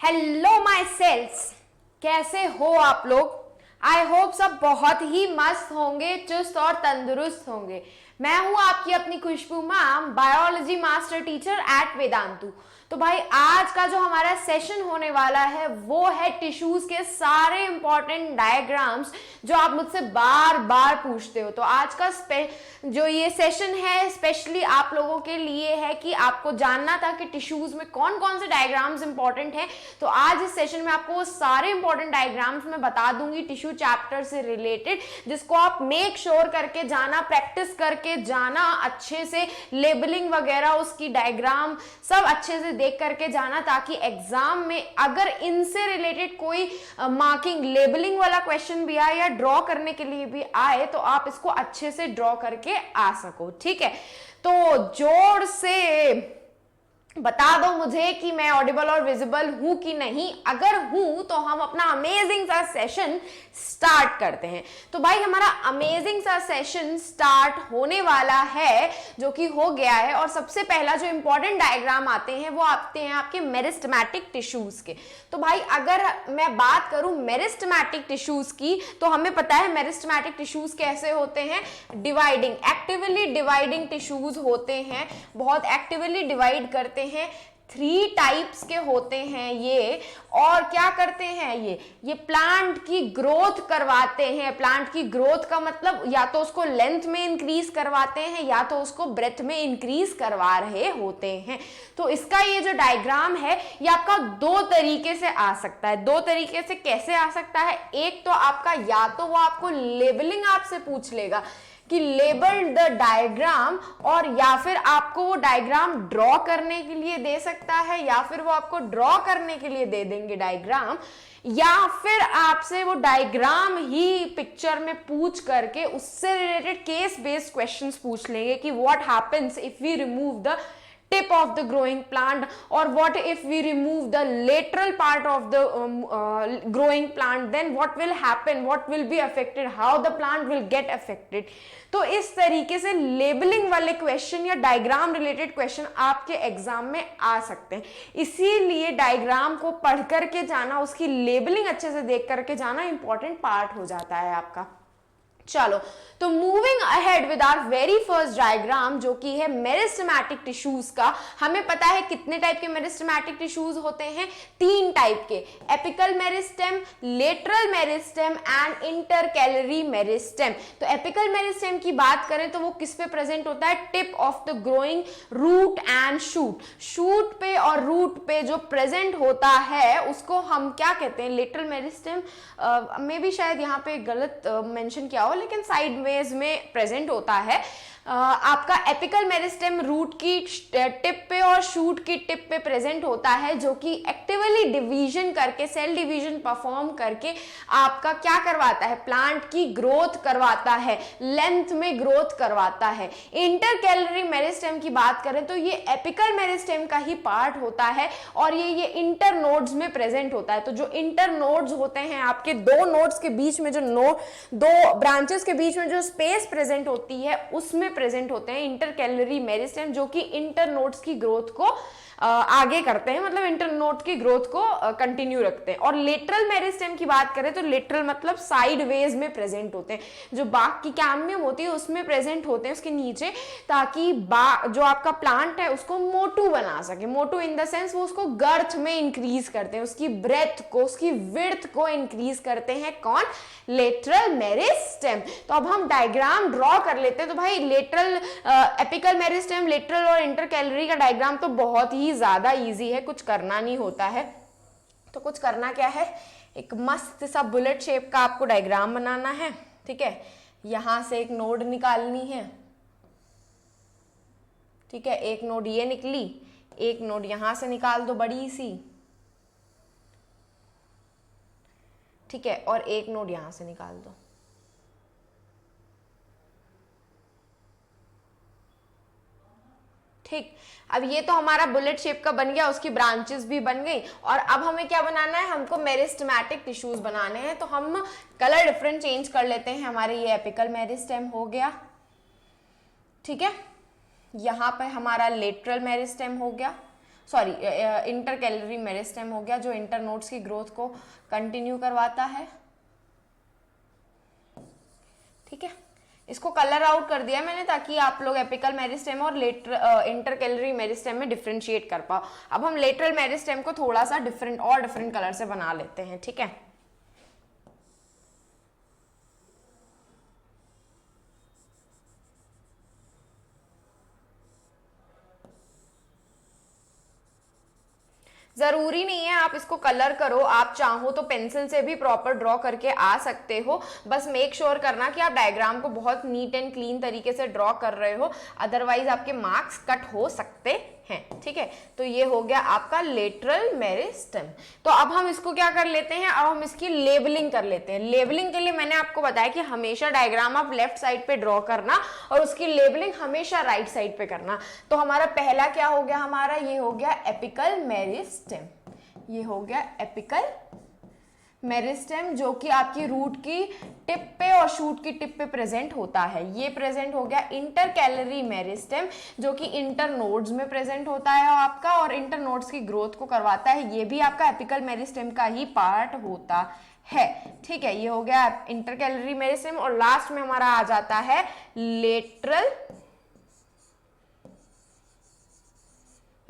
Hello my sales, कैसे हो आप लोग। आई होप सब बहुत ही मस्त होंगे, चुस्त और तंदुरुस्त होंगे। मैं हूं आपकी अपनी Khushboo ma'am, biology master teacher at Vedantu. तो भाई आज का जो हमारा सेशन होने वाला है वो है टिश्यूज के सारे इंपॉर्टेंट डायग्राम्स जो आप मुझसे बार बार पूछते हो। तो आज का जो ये सेशन है स्पेशली आप लोगों के लिए है कि आपको जानना था कि टिश्यूज में कौन कौन से डायग्राम्स इंपॉर्टेंट हैं। तो आज इस सेशन में आपको वो सारे इंपॉर्टेंट डायग्राम्स मैं बता दूंगी टिश्यू चैप्टर से रिलेटेड, जिसको आप मेक श्योर करके जाना, प्रैक्टिस करके जाना अच्छे से, लेबलिंग वगैरह उसकी डायग्राम सब अच्छे से देख करके जाना, ताकि एग्जाम में अगर इनसे रिलेटेड कोई मार्किंग लेबलिंग वाला क्वेश्चन भी आए या ड्रॉ करने के लिए भी आए तो आप इसको अच्छे से ड्रॉ करके आ सको। ठीक है, तो जोर से बता दो मुझे कि मैं ऑडिबल और विजिबल हूं कि नहीं। अगर हूं तो हम अपना अमेजिंग सा सेशन स्टार्ट करते हैं। तो भाई हमारा अमेजिंग सा सेशन स्टार्ट होने वाला है, जो कि हो गया है। और सबसे पहला जो इंपॉर्टेंट डायग्राम आते हैं वो आते हैं आपके मेरिस्टेमेटिक टिश्यूज के। तो भाई अगर मैं बात करूं मेरिस्टेमेटिक टिश्यूज की, तो हमें पता है मेरिस्टेमेटिक टिश्यूज कैसे होते हैं, डिवाइडिंग, एक्टिवली डिवाइडिंग टिश्यूज होते हैं, बहुत एक्टिवली डिवाइड करते हैं। 3 टाइप्स के होते हैं ये। और क्या करते हैं ये प्लांट की ग्रोथ करवाते हैं। प्लांट की ग्रोथ का मतलब या तो उसको लेंथ में इंक्रीज करवाते हैं या तो उसको ब्रेथ में इंक्रीज करवा रहे होते हैं। तो इसका ये जो डायग्राम है ये आपका 2 तरीके से आ सकता है। 2 तरीके से कैसे आ सकता है, एक तो आपका या तो वो आपको लेबलिंग आपसे पूछ लेगा कि लेबल द डायग्राम, और या फिर आपको वो डायग्राम ड्रॉ करने के लिए दे सकता है, या फिर वो आपको ड्रॉ करने के लिए दे देंगे डायग्राम, या फिर आपसे वो डायग्राम ही पिक्चर में पूछ करके उससे रिलेटेड केस बेस्ड क्वेश्चंस पूछ लेंगे कि what happens if we remove the tip of the growing plant, or what if we remove the lateral part of the growing plant, then what will happen, what will be affected, how the plant will get affected। तो इस तरीके से labelling वाले question या diagram related question आपके exam में आ सकते हैं। इसीलिए डायग्राम को पढ़ करके जाना, उसकी लेबलिंग अच्छे से देख करके जाना इंपॉर्टेंट पार्ट हो जाता है आपका। चलो, तो moving ahead with our very first diagram, जो कि है मेरिस्टेमेटिक टिश्यूज का। हमें पता है कितने टाइप के मेरिस्टेमेटिक टिश्यूज होते हैं, 3 टाइप के, apical meristem, lateral meristem and intercalary meristem. तो एपिकल मेरिस्टेम की बात करें तो वो किस पे प्रेजेंट होता है, tip of the growing root and shoot. Shoot पे और रूट पे जो प्रेजेंट होता है उसको हम क्या कहते हैं, लेटरल मेरिस्टेम। में भी शायद यहाँ पे गलत मेंशन किया हो, लेकिन साइडवेज में प्रेजेंट होता है। आपका एपिकल मेरिस्टेम रूट की टिप पे और शूट की टिप पे प्रेजेंट होता है, जो कि एक्टिवली डिवीजन करके, सेल डिवीजन परफॉर्म करके आपका क्या करवाता है, प्लांट की ग्रोथ करवाता है, लेंथ में ग्रोथ करवाता है। इंटरकैलरी मेरिस्टेम की बात करें तो ये एपिकल मेरिस्टेम का ही पार्ट होता है और ये इंटर नोड्स में प्रेजेंट होता है। तो जो इंटर नोड्स होते हैं आपके 2 नोड्स के बीच में, जो 2 ब्रांचेस के बीच में जो स्पेस प्रेजेंट होती है उसमें प्रेजेंट होते हैं इंटरकैलरी मेरिस्टेम, जो कि इंटर नोड्स की ग्रोथ को आगे करते हैं, मतलब इंटर नोड की ग्रोथ को कंटिन्यू रखते हैं। और लेटरल मेरिस्टेम की बात करें तो लेटरल मतलब साइडवेज में प्रेजेंट होते हैं, जो बाग की कैम्बियम होती है उसमें प्रेजेंट होते हैं उसके नीचे, ताकि जो आपका प्लांट है उसको मोटू बना सके। मोटू इन द सेंस वो उसको गर्थ में इंक्रीज करते हैं, उसकी ब्रेथ को, उसकी विड्थ को इंक्रीज करते हैं। कौन, लेटरल मेरिस्टेम। तो अब हम डायग्राम ड्रॉ कर लेते हैं। तो भाई लेटरल, एपिकल मेरिस्टेम, लेटरल और इंटरकैलरी का डायग्राम तो बहुत ही ज्यादा इजी है, कुछ करना नहीं होता है। तो कुछ करना क्या है, एक मस्त सा बुलेट शेप का आपको डायग्राम बनाना है। ठीक है, यहां से एक नोड निकालनी है। ठीक है, एक नोड ये निकली, एक नोड यहां से निकाल दो बड़ी सी। ठीक है, और एक नोड यहां से निकाल दो। ठीक, अब ये तो हमारा बुलेट शेप का बन गया, उसकी ब्रांचेस भी बन गई। और अब हमें क्या बनाना है, हमको मेरिस्टेमेटिक टिश्यूज बनाने हैं। तो हम कलर डिफरेंट चेंज कर लेते हैं। हमारे ये एपिकल मेरिस्टेम हो गया, ठीक है, यहाँ पे हमारा लेटरल मेरिस्टेम हो गया, सॉरी इंटर कैलोरी मेरिस्टेम हो गया, जो इंटर नोड्स की ग्रोथ को कंटिन्यू करवाता है। ठीक है, इसको कलर आउट कर दिया मैंने ताकि आप लोग एपिकल मेरिस्टेम और इंटर कैलोरी मेरिस्टेम में डिफरेंशिएट कर पाओ। अब हम लेटरल मेरिस्टेम को थोड़ा सा डिफरेंट कलर से बना लेते हैं। ठीक है, जरूरी नहीं है आप इसको कलर करो, आप चाहो तो पेंसिल से भी प्रॉपर ड्रॉ करके आ सकते हो। बस मेक श्योर करना कि आप डायग्राम को बहुत नीट एंड क्लीन तरीके से ड्रॉ कर रहे हो, अदरवाइज आपके मार्क्स कट हो सकते हैं। ठीक है, तो ये हो गया आपका लेटरल मेरिस्टेम। तो अब हम इसको क्या कर लेते हैं, अब हम इसकी लेबलिंग कर लेते हैं। लेबलिंग के लिए मैंने आपको बताया कि हमेशा डायग्राम आप लेफ्ट साइड पे ड्रॉ करना और उसकी लेबलिंग हमेशा राइट साइड पे करना। तो हमारा पहला क्या हो गया, हमारा ये हो गया एपिकल मेरिस्टेम, ये हो गया एपिकल मेरिस्टेम, जो कि आपकी रूट की टिप पे और शूट की टिप पे प्रेजेंट होता है। ये प्रेजेंट हो गया इंटर कैलोरी मेरिस्टेम, जो कि इंटर नोड्स में प्रेजेंट होता है आपका और इंटर नोड्स की ग्रोथ को करवाता है। ये भी आपका एपिकल मेरिस्टेम का ही पार्ट होता है। ठीक है, ये हो गया इंटर कैलोरी मेरिस्टेम और लास्ट में हमारा आ जाता है लेटरल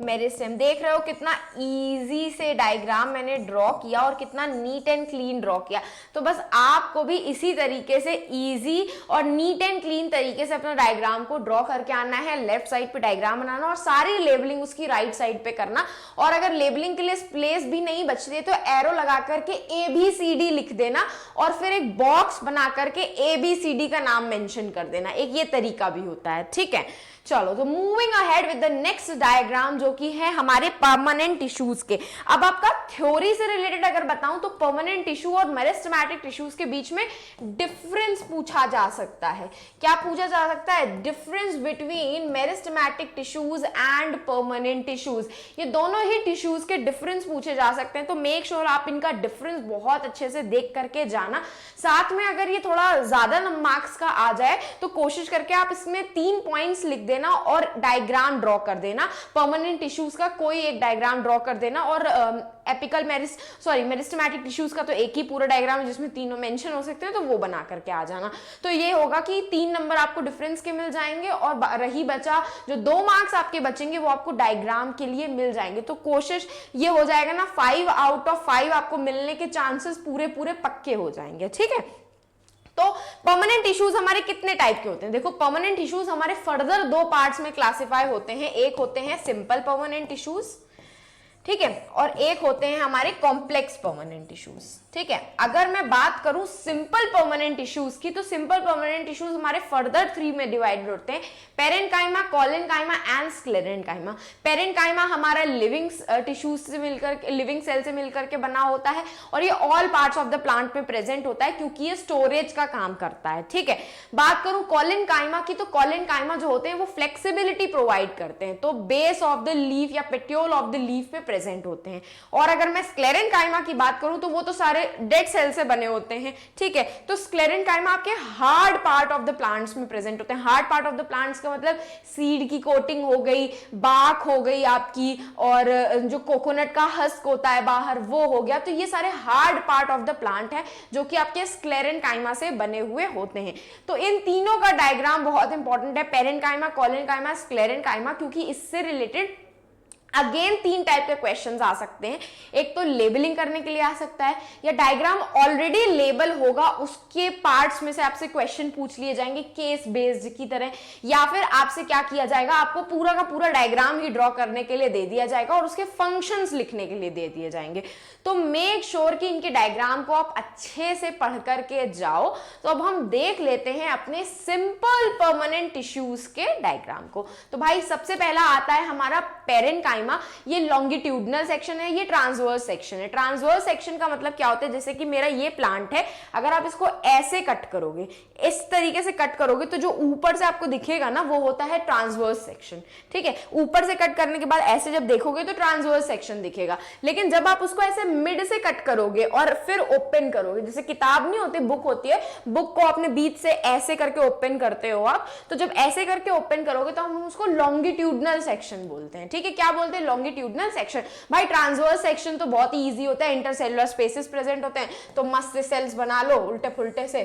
मेरिस्टेम। देख रहे हो कितना इजी से डायग्राम मैंने ड्रॉ किया और कितना नीट एंड क्लीन ड्रॉ किया। तो बस आपको भी इसी तरीके से इजी और नीट एंड क्लीन तरीके से अपना डायग्राम को ड्रॉ करके आना है। लेफ्ट साइड पे डायग्राम बनाना और सारी लेबलिंग उसकी राइट साइड पे करना। और अगर लेबलिंग के लिए प्लेस भी नहीं बचती तो एरो लगा करके ABCD लिख देना और फिर एक बॉक्स बना करके ABCD का नाम मेंशन कर देना। एक ये तरीका भी होता है। ठीक है, चलो तो moving ahead with the next diagram, जो कि है हमारे परमानेंट टिश्यूज के। अब आपका थ्योरी से रिलेटेड अगर बताऊं तो परमानेंट टिश्यू और मेरिस्टेमेटिक टिश्यूज के बीच में डिफरेंस पूछा जा सकता है। क्या पूछा जा सकता है? Difference between meristematic tissues and permanent tissues. ये दोनों ही टिश्यूज के डिफरेंस पूछे जा सकते हैं, तो मेक श्योर आप इनका डिफरेंस बहुत अच्छे से देख करके जाना। साथ में अगर ये थोड़ा ज्यादा मार्क्स का आ जाए तो कोशिश करके आप इसमें 3 पॉइंट्स लिख देना और डायग्राम ड्रॉ कर देना। परमानेंट टिश्यूज का कोई एक डायग्राम ड्रॉ कर देना और एपिकल मेरिस्टेमेटिक टिश्यूज का तो एक ही पूरा डायग्राम है जिसमें तीनों मेंशन हो सकते हैं, तो वो बना करके आ जाना। तो ये होगा कि 3 नंबर आपको डिफरेंस के मिल जाएंगे और रही बचा जो 2 मार्क्स आपके बचेंगे वो आपको डायग्राम के लिए मिल जाएंगे। तो कोशिश ये हो जाएगा ना 5 आउट ऑफ 5 आपको मिलने के चांसेस पूरे पक्के हो जाएंगे। ठीक है, तो परमानेंट टिश्यूज हमारे कितने टाइप के होते हैं? देखो, परमानेंट टिश्यूज हमारे फर्दर 2 पार्ट्स में क्लासिफाई होते हैं। एक होते हैं सिंपल परमानेंट टिश्यूज, ठीक है, और एक होते हैं हमारे कॉम्प्लेक्स परमानेंट टिश्यूज। ठीक है, अगर मैं बात करूं सिंपल परमानेंट टिश्यूज की, तो सिंपल परमानेंट टिश्यूज हमारे फर्दर 3 में डिवाइडेड होते हैं, parenchyma, collenchyma and sclerenchyma. Parenchyma हमारा लिविंग टिश्यूज से मिलकर, लिविंग सेल से मिलकर के बना होता है और ये all parts of the plant में प्रेजेंट होता है क्योंकि ये स्टोरेज का काम करता है। ठीक है, बात करूं कोलेनकाइमा की, तो कोलेनकाइमा जो होते हैं वो फ्लेक्सिबिलिटी प्रोवाइड करते हैं, तो बेस ऑफ द लीफ या पेट्योल ऑफ द लीफ पे प्रेजेंट होते हैं। और अगर मैं स्क्लेरेन्काइमा की बात करूं तो वो तो सारे डेड सेल से बने होते हैं। ठीक है, तो स्क्लेरेन्काइमा आपके hard part of the plants में प्रेजेंट होते हैं। Hard part of the plants का मतलब सीड की कोटिंग हो गई, बाक हो गई आपकी, और जो कोकोनट का हस्क होता है बाहर वो हो गया। तो ये सारे hard part of the plant है जो कि आपके स्क्लेरेन्काइमा से बने हुए होते हैं। तो इन तीनों का डायग्राम बहुत इंपॉर्टेंट है, पेरेन्काइमा, कोलेनकाइमा, स्क्लेरेन्काइमा, क्योंकि इससे रिलेटेड अगेन 3 टाइप के क्वेश्चंस आ सकते हैं। एक तो लेबलिंग करने के लिए आ सकता है, या डायग्राम ऑलरेडी लेबल होगा उसके पार्ट्स में से आपसे क्वेश्चन पूछ लिए जाएंगे केस बेस्ड की तरह, या फिर आपसे क्या किया जाएगा, आपको पूरा का पूरा डायग्राम ही ड्रॉ करने के लिए दे दिया जाएगा और उसके फंक्शंस लिखने के लिए दे दिए जाएंगे। तो मेक श्योर कि इनके डायग्राम को आप अच्छे से पढ़ करके जाओ। तो अब हम देख लेते हैं अपने सिंपल परमानेंट टिश्यूज के डायग्राम को। तो भाई सबसे पहला आता है हमारा पेरेन्काइमा। ये लॉन्गिट्यूडनल सेक्शन है, ये ट्रांसवर्स सेक्शन है। ट्रांसवर्स सेक्शन का मतलब क्या होता है, जैसे कि मेरा ये प्लांट है, अगर आप इसको ऐसे कट करोगे, इस तरीके से कट करोगे, तो जो ऊपर से आपको दिखेगा ना वो होता है ट्रांसवर्स सेक्शन। ठीक है, ऊपर से कट करने के बाद ऐसे जब देखोगे तो ट्रांसवर्स सेक्शन दिखेगा। लेकिन जब आप उसको ऐसे मिड से कट करोगे और फिर ओपन करोगे, जैसे किताब नहीं होती, बुक होती है, बुक को अपने बीच से ऐसे करके ओपन करते हो आप, तो जब ऐसे करके ओपन करोगे तो हम उसको लॉन्गिट्यूडनल सेक्शन बोलते हैं। ठीक है, क्या बोलते हैं? बोलते हैं लॉन्गिट्यूडनल सेक्शन। भाई ट्रांसवर्स सेक्शन तो बहुत ही ईजी होता है, इंटरसेलुलर स्पेसेस प्रेजेंट होते हैं, तो मस्त से सेल्स बना लो उल्टे फुल्टे से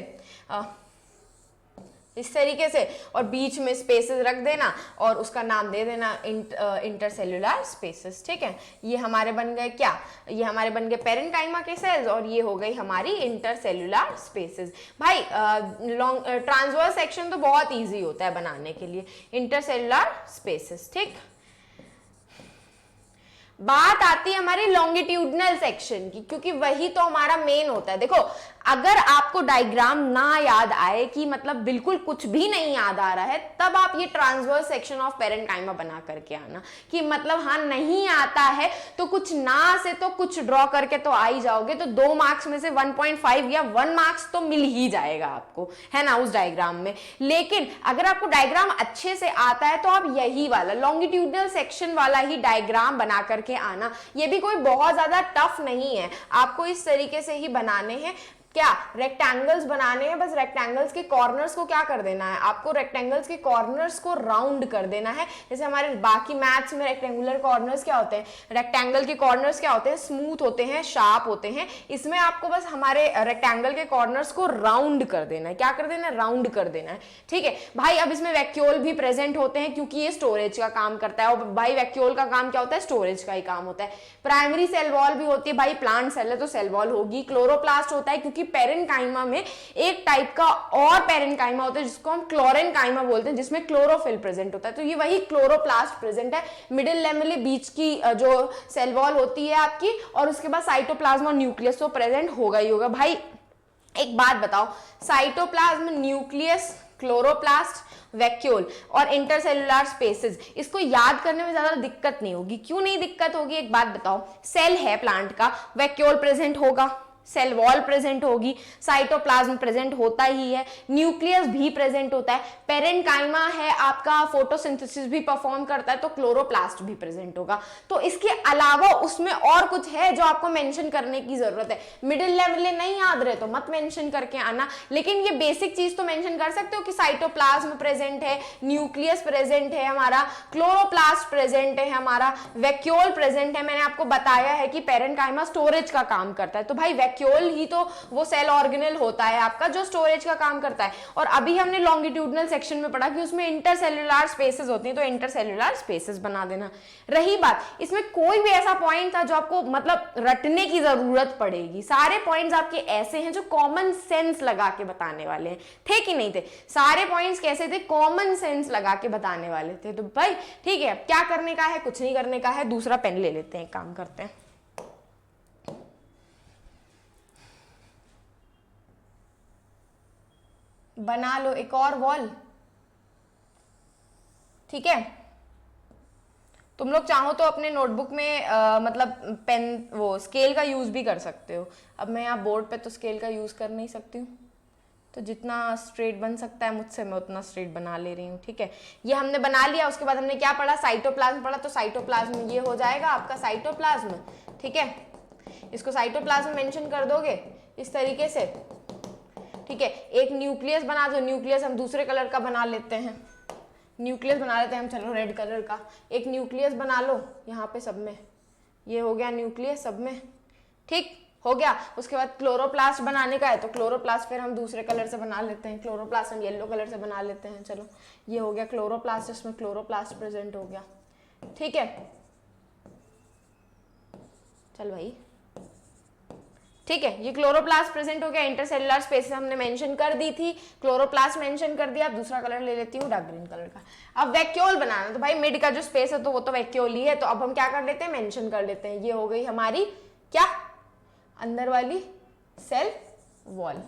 इस तरीके से, और बीच में स्पेसेस रख देना और उसका नाम दे देना इंटरसेलुलर स्पेसेस। ठीक है, ये हमारे बन गए क्या, ये हमारे बन गए पेरेन्काइमा के सेल्स, और ये हो गई हमारी इंटरसेलुलर स्पेसेस। भाई ट्रांसवर्स सेक्शन तो बहुत इजी होता है बनाने के लिए, इंटरसेलुलर स्पेसेस। ठीक, बात आती है हमारी लॉन्गिट्यूडनल सेक्शन की, क्योंकि वही तो हमारा मेन होता है। देखो अगर आपको डायग्राम ना याद आए कि मतलब बिल्कुल कुछ भी नहीं याद आ रहा है, तब आप ये ट्रांसवर्स सेक्शन ऑफ पेरेन्काइमा बना करके आना कि मतलब हाँ नहीं आता है तो कुछ ना से तो कुछ ड्रॉ करके तो आ ही जाओगे, तो 2 मार्क्स में से 1.5 या 1 मार्क्स तो मिल ही जाएगा आपको, है ना, उस डायग्राम में। लेकिन अगर आपको डायग्राम अच्छे से आता है तो आप यही वाला लॉन्गिट्यूडनल सेक्शन वाला ही डायग्राम बना करके आना। ये भी कोई बहुत ज्यादा टफ नहीं है, आपको इस तरीके से ही बनाने हैं। क्या रेक्टेंगल्स बनाने हैं, बस रेक्टेंगल्स के कॉर्नर्स को क्या कर देना है, आपको रेक्टेंगल्स के कॉर्नर्स को राउंड कर देना है। जैसे हमारे बाकी मैथ्स में रेक्टेंगुलर कॉर्नर्स क्या होते हैं, रेक्टेंगल के कॉर्नर्स क्या होते हैं, स्मूथ होते हैं, शार्प होते हैं। इसमें आपको बस हमारे रेक्टेंगल के कॉर्नर्स को राउंड कर देना है। क्या कर देना है, राउंड कर देना है। ठीक है भाई, अब इसमें वैक्यूल भी प्रेजेंट होते हैं क्योंकि ये स्टोरेज का काम करता है, और भाई वैक्यूल का काम क्या होता है, स्टोरेज का ही काम होता है। प्राइमरी सेल वॉल भी होती है, भाई प्लांट सेल है तो सेल वॉल होगी। क्लोरोप्लास्ट होता है क्योंकि पेरेन्काइमा में एक टाइप का और पेरेन्काइमा होता है जिसको हम क्लोरेन्काइमा बोलते हैं, जिसमें क्लोरोफिल प्रेजेंट होता है, तो ये वही क्लोरोप्लास्ट प्रेजेंट है। मिडिल लेमले बीच की जो सेल वॉल होती है आपकी, और उसके बाद साइटोप्लाज्म और न्यूक्लियस तो प्रेजेंट होगा ही होगा। भाई एक बात बताओ, साइटोप्लाज्म, न्यूक्लियस, क्लोरोप्लास्ट, वैक्यूल और इंटरसेलुलर स्पेसेस, इसको याद करने में ज्यादा दिक्कत नहीं होगी। क्यों नहीं दिक्कत होगी, एक बात बताओ, सेल है प्लांट का, वैक्यूल प्रेजेंट होगा, सेल वॉल प्रेजेंट होगी, साइटोप्लाज्म प्रेजेंट होता ही है, न्यूक्लियस भी प्रेजेंट होता है, पेरेन्काइमा है आपका, फोटोसिंथेसिस भी परफॉर्म करता है, तो क्लोरोप्लास्ट भी प्रेजेंट होगा। तो इसके अलावा उसमें और कुछ है जो आपको मेंशन करने की जरूरत है। मिडिल लेवल नहीं याद रहे तो मत मेंशन करके आना, लेकिन ये बेसिक चीज तो मेंशन कर सकते हो कि साइटोप्लाज्म प्रेजेंट है, न्यूक्लियस प्रेजेंट है हमारा, क्लोरोप्लास्ट प्रेजेंट है हमारा, वैक्यूल प्रेजेंट है। मैंने आपको बताया है कि पेरेन्काइमा स्टोरेज का काम करता है, तो भाई वैक्यूल ही तो वो सेल ऑर्गेनेल होता है आपका जो स्टोरेज का काम करता है। और अभी हमने लॉन्गिट्यूडनल सेक्शन में पढ़ा कि उसमें इंटरसेलुलर स्पेसेस होती हैं, तो इंटरसेलुलर स्पेसेस बना देना। रही बात, इसमें कोई भी ऐसा पॉइंट था जो आपको मतलब रटने की जरूरत पड़ेगी, सारे पॉइंट्स आपके ऐसे हैं जो कॉमन सेंस लगा के बताने वाले हैं, थे कि नहीं थे? सारे पॉइंट्स कैसे थे, कॉमन सेंस लगा के बताने वाले थे। तो भाई ठीक है, क्या करने का है, कुछ नहीं करने का है, दूसरा पेन ले लेते हैं, काम करते हैं। बना लो एक और वॉल, ठीक है। तुम लोग चाहो तो अपने नोटबुक में मतलब पेन वो स्केल का यूज भी कर सकते हो। अब मैं यहाँ बोर्ड पे तो स्केल का यूज कर नहीं सकती हूँ, तो जितना स्ट्रेट बन सकता है मुझसे मैं उतना स्ट्रेट बना ले रही हूँ, ठीक है। ये हमने बना लिया, उसके बाद हमने क्या पढ़ा, साइटोप्लाज्म पढ़ा, तो साइटोप्लाज्म ये हो जाएगा आपका साइटोप्लाज्म, ठीक है। इसको साइटोप्लाज्म मेंशन कर दोगे इस तरीके से, ठीक है। एक न्यूक्लियस बना दो, न्यूक्लियस हम दूसरे कलर का बना लेते हैं, न्यूक्लियस बना लेते हैं हम, चलो रेड कलर का। एक न्यूक्लियस बना लो यहाँ पे सब में, ये हो गया न्यूक्लियस सब में, ठीक हो गया। उसके बाद क्लोरोप्लास्ट बनाने का है, तो क्लोरोप्लास्ट फिर हम दूसरे कलर से बना लेते हैं, क्लोरोप्लास्ट हम येलो कलर से बना लेते हैं। चलो ये हो गया क्लोरोप्लास्ट, इसमें क्लोरोप्लास्ट प्रेजेंट हो गया, ठीक है। चल भाई ठीक है, ये क्लोरोप्लास्ट प्रेजेंट हो गया। इंटरसेलुलर स्पेसेस हमने मेंशन कर दी थी, क्लोरोप्लास्ट मेंशन कर दिया। अब दूसरा कलर ले लेती हूँ, डार्क ग्रीन कलर का। अब वैक्यूल बनाना, तो भाई मिड का जो स्पेस है तो वो तो वैक्यूल ही है, तो अब हम क्या कर लेते हैं, मेंशन कर लेते हैं। ये हो गई हमारी क्या, अंदर वाली सेल वॉल,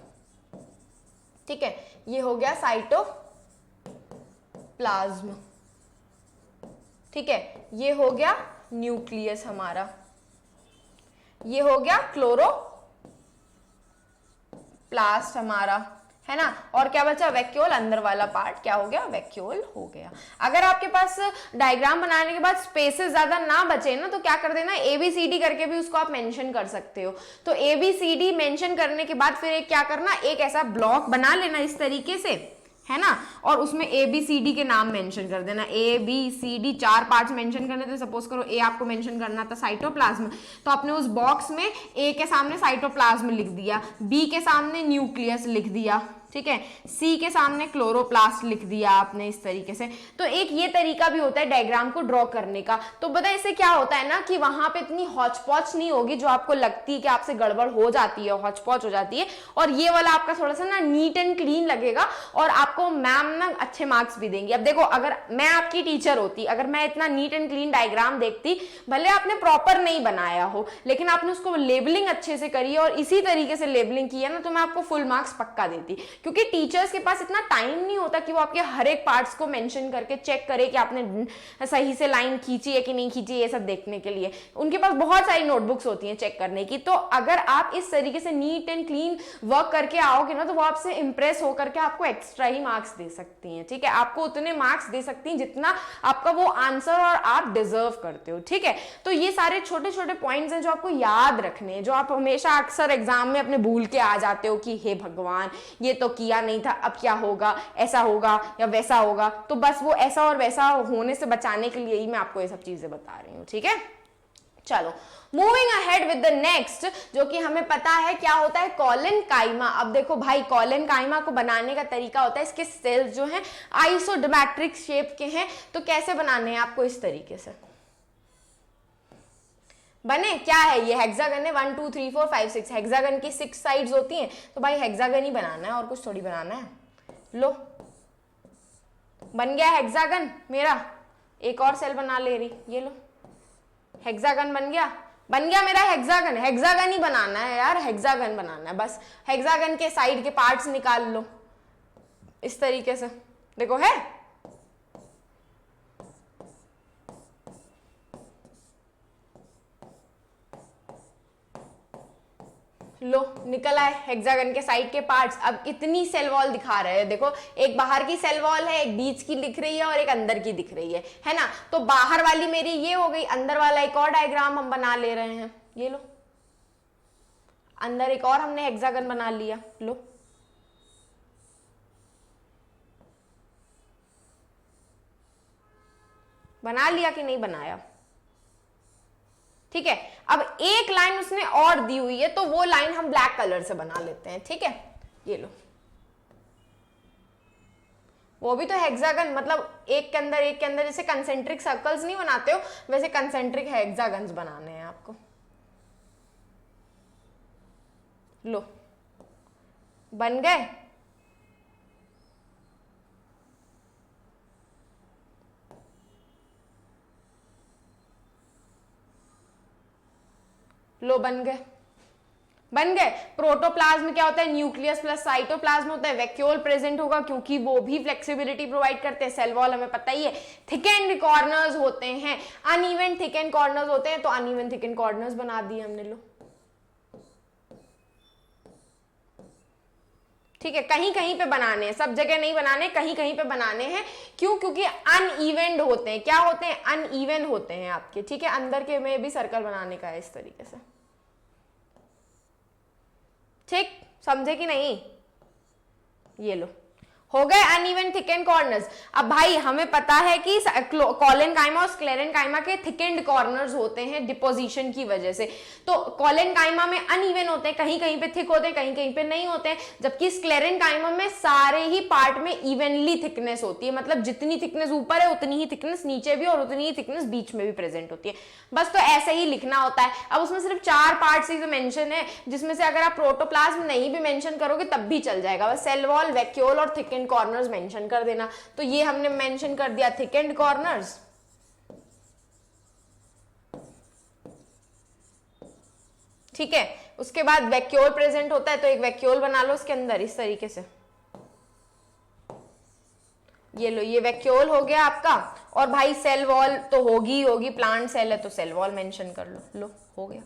ठीक है। ये हो गया साइटोप्लाज्म, ठीक है। ये हो गया न्यूक्लियस हमारा, ये हो गया क्लोरोप्लास्ट हमारा, है ना। और क्या बचा, वैक्यूल, अंदर वाला पार्ट क्या हो गया, वैक्यूल हो गया। अगर आपके पास डायग्राम बनाने के बाद स्पेसेस ज्यादा ना बचे ना, तो क्या कर देना, ABCD करके भी उसको आप मेंशन कर सकते हो। तो ABCD मेंशन करने के बाद फिर एक क्या करना, एक ऐसा ब्लॉक बना लेना इस तरीके से, है ना, और उसमें ए बी सी डी के नाम मेंशन कर देना, A B C D 4 parts mention करने थे, सपोज करो ए आपको मेंशन करना था साइटोप्लाज्म, तो आपने उस बॉक्स में ए के सामने साइटोप्लाज्म लिख दिया, बी के सामने न्यूक्लियस लिख दिया, ठीक है, सी के सामने क्लोरोप्लास्ट लिख दिया आपने इस तरीके से। तो एक ये तरीका भी होता है डायग्राम को ड्रॉ करने का। तो पता है इससे क्या होता है ना कि वहां पे इतनी हौच-पौच नहीं होगी जो आपको लगती है कि आपसे गड़बड़ हो जाती है, हौच-पौच हो जाती है, और ये वाला आपका थोड़ा सा ना नीट एंड क्लीन लगेगा और आपको मैम ना अच्छे मार्क्स भी देंगी। अब देखो, अगर मैं आपकी टीचर होती, अगर मैं इतना नीट एंड क्लीन डायग्राम देखती, भले आपने प्रॉपर नहीं बनाया हो लेकिन आपने उसको लेबलिंग अच्छे से करी है और इसी तरीके से लेबलिंग की है ना, तो मैं आपको फुल मार्क्स पक्का देती, क्योंकि टीचर्स के पास इतना टाइम नहीं होता कि वो आपके हर एक पार्ट्स को मेंशन करके चेक करे कि आपने सही से लाइन खींची है कि नहीं खींची, ये सब देखने के लिए उनके पास बहुत सारी नोटबुक्स होती हैं चेक करने की। तो अगर आप इस तरीके से नीट एंड क्लीन वर्क करके आओगे ना, तो वो आपसे इंप्रेस होकर के आपको एक्स्ट्रा ही मार्क्स दे सकती हैं, ठीक है, आपको उतने मार्क्स दे सकती हैं जितना आपका वो आंसर और आप डिजर्व करते हो, ठीक है। तो ये सारे छोटे छोटे पॉइंट्स हैं जो आपको याद रखने हैं, जो आप हमेशा अक्सर एग्जाम में अपने भूल के आ जाते हो कि हे भगवान ये तो किया नहीं था, अब क्या होगा, ऐसा होगा या वैसा होगा। तो बस वो ऐसा और वैसा होने से बचाने के लिए ही मैं आपको ये सब चीजें बता रही हूँ, ठीक है। चलो moving ahead with the next, जो कि हमें पता है क्या होता है, कॉलन काइमा। अब देखो भाई, कॉलन काइमा को बनाने का तरीका होता है, इसके सेल्स जो हैं आइसोडर्मेट्रिक शेप के हैं। तो कैसे बनाने हैं आपको, इस तरीके से बने, क्या है ये हेक्सागन है, 1 2 3 4 5 6, हेक्सागन की 6 साइड्स होती हैं, तो भाई हेक्सागन ही बनाना है और कुछ थोड़ी बनाना है। लो बन गया हेक्सागन मेरा, एक और सेल बना ले रही, ये लो हेक्सागन बन गया मेरा हेक्सागन। हेक्सागन ही बनाना है यार, हेक्सागन बनाना है बस। हेक्सागन के साइड के पार्ट्स निकाल लो इस तरीके से, देखो है, लो निकल आए हेक्सागन के साइड के पार्ट्स। अब कितनी सेल वॉल दिखा रहे हैं, देखो एक बाहर की सेल वॉल है, एक बीच की दिख रही है और एक अंदर की दिख रही है ना। तो बाहर वाली मेरी ये हो गई, अंदर वाला एक और डायग्राम हम बना ले रहे हैं, ये लो अंदर एक और हमने हेक्सागन बना लिया, लो बना लिया कि नहीं बनाया, ठीक है। अब एक लाइन उसने और दी हुई है, तो वो लाइन हम ब्लैक कलर से बना लेते हैं, ठीक है, ये लो, वो भी तो हेक्सागन, मतलब एक के अंदर जैसे कंसेंट्रिक सर्कल्स नहीं बनाते हो, वैसे कंसेंट्रिक हेक्सागन्स बनाने हैं आपको। लो बन गए, लो बन गए। प्रोटोप्लाज्म क्या होता है, न्यूक्लियस प्लस साइटोप्लाज्म होता है, वैक्यूल प्रेजेंट होगा क्योंकि वो भी फ्लेक्सिबिलिटी प्रोवाइड करते हैं। सेल वॉल हमें पता ही है, थिक एंड कॉर्नर्स होते हैं, अनइवन थिक एंड कॉर्नर्स होते हैं, तो अनइवन थिक एंड कॉर्नर्स बना दिए हमने, लो ठीक है। कहीं कहीं पे बनाने हैं, सब जगह नहीं बनाने, कहीं कहीं पे बनाने हैं, क्यों, क्योंकि अनइवन होते हैं, क्या होते हैं, अनइवन होते हैं आपके, ठीक है। अंदर के में भी सर्कल बनाने का है इस तरीके से, ठीक, समझे कि नहीं, ये लो हो गए अनइवन थिक एंड कॉर्नर्स। अब भाई हमें पता है कि कॉलन काइमा और स्क्लेरन काइमा के थिक एंड कॉर्नर्स होते हैं डिपोजिशन की वजह से। तो कॉलन काइमा में अनइवन होते हैं, कहीं कहीं पे थिक होते हैं, कहीं कहीं पे नहीं होते हैं, जबकि स्क्लेरन काइमा में सारे ही पार्ट में इवनली थिकनेस होती है, मतलब जितनी थिकनेस ऊपर है उतनी ही थिकनेस नीचे भी और उतनी ही थिकनेस बीच में भी प्रेजेंट होती है। बस तो ऐसे ही लिखना होता है। अब उसमें सिर्फ 4 पार्ट्स ही तो मेंशन है, जिसमें से अगर आप प्रोटोप्लाज्म नहीं भी मेंशन करोगे तब भी चल जाएगा, बस सेल वॉल, वैक्यूल और थिक एंड कॉर्नर्स मेंशन कर देना। तो ये हमने मेंशन कर दिया थिक एंड कॉर्नर्स, ठीक है। उसके बाद वैक्यूल प्रेजेंट होता है, तो एक वैक्यूल बना लो उसके अंदर इस तरीके से, ये लो ये वैक्यूल हो गया आपका। और भाई सेल वॉल तो होगी, प्लांट सेल है तो सेल वॉल मेंशन कर लो, लो हो गया।